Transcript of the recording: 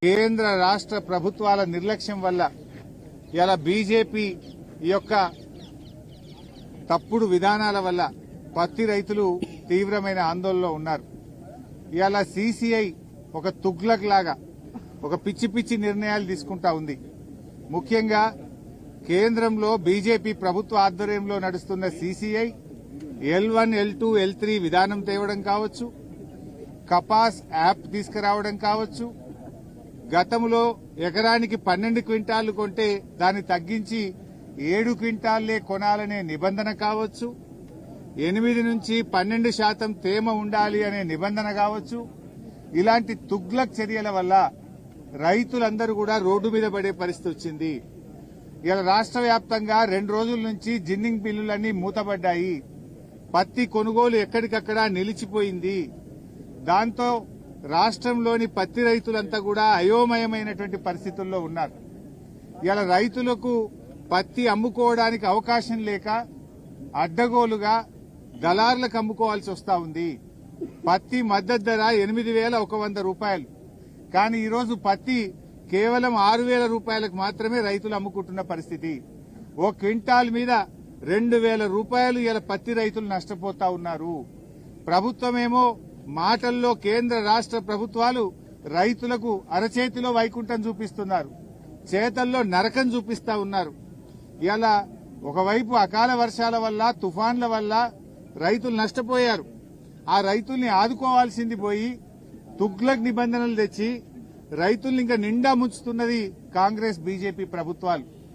కేంద్ర రాష్ట్ర ప్రభుత్వాల నిర్లక్ష్యం వల్ల ఇలా బీజేపీ యొక్క తప్పుడు విధానాల వల్ల పత్తి రైతులు తీవ్రమైన ఆందోళనలో ఉన్నారు. ఇలా సీసీఐ ఒక తుగ్లక్ లాగా ఒక పిచ్చి పిచ్చి నిర్ణయాలు తీసుకుంటా ఉంది. ముఖ్యంగా కేంద్రంలో బీజేపీ ప్రభుత్వ ఆధ్వర్యంలో నడుస్తున్న సీసీఐ L1, L2, L3 విధానం తేవడం కావచ్చు, కపాస్ యాప్ తీసుకురావడం కావచ్చు, గతంలో ఎకరానికి 12 క్వింటాళ్లు కొంటే దాన్ని తగ్గించి 7 క్వింటాళ్లే కొనాలనే నిబంధన కావచ్చు, 8 నుంచి 12% తేమ ఉండాలి అనే నిబంధన కావచ్చు. ఇలాంటి తుగ్లక్ చర్యల వల్ల రైతులందరూ కూడా రోడ్డు మీద పడే పరిస్థితి వచ్చింది. ఇలా రాష్ట్ర వ్యాప్తంగా 2 రోజుల నుంచి జిన్నింగ్ బిల్లులన్నీ మూతబడ్డాయి. పత్తి కొనుగోలు ఎక్కడికక్కడ నిలిచిపోయింది. దాంతో రాష్ట్రంలోని పత్తి రైతులంతా కూడా అయోమయమైనటువంటి పరిస్థితుల్లో ఉన్నారు. ఇలా రైతులకు పత్తి అమ్ముకోవడానికి అవకాశం లేక అడ్డగోలుగా దళార్లకు అమ్ముకోవాల్సి వస్తా ఉంది. పత్తి మద్దతు ధర 8,100 రూపాయలు. కానీ ఈరోజు పత్తి కేవలం 6,000 రూపాయలకు మాత్రమే రైతులు అమ్ముకుంటున్న పరిస్థితి. ఓ క్వింటాల్ మీద 2,000 రూపాయలు ఇలా పత్తి రైతులు నష్టపోతా ఉన్నారు. ప్రభుత్వమేమో మాటల్లో కేంద్ర రాష్ట్ర ప్రభుత్వాలు రైతులకు అరచేతిలో వైకుంఠం చూపిస్తున్నారు, చేతల్లో నరకం చూపిస్తా ఉన్నారు. ఇలా ఒకవైపు అకాల వర్షాల వల్ల తుఫాన్ల వల్ల రైతులు నష్టపోయారు. ఆ రైతుల్ని ఆదుకోవాల్సింది పోయి తుగ్లక్ నిబంధనలు తెచ్చి రైతుల్ని ఇంకా నిండా ముంచుతున్నది కాంగ్రెస్ బీజేపీ ప్రభుత్వాలు.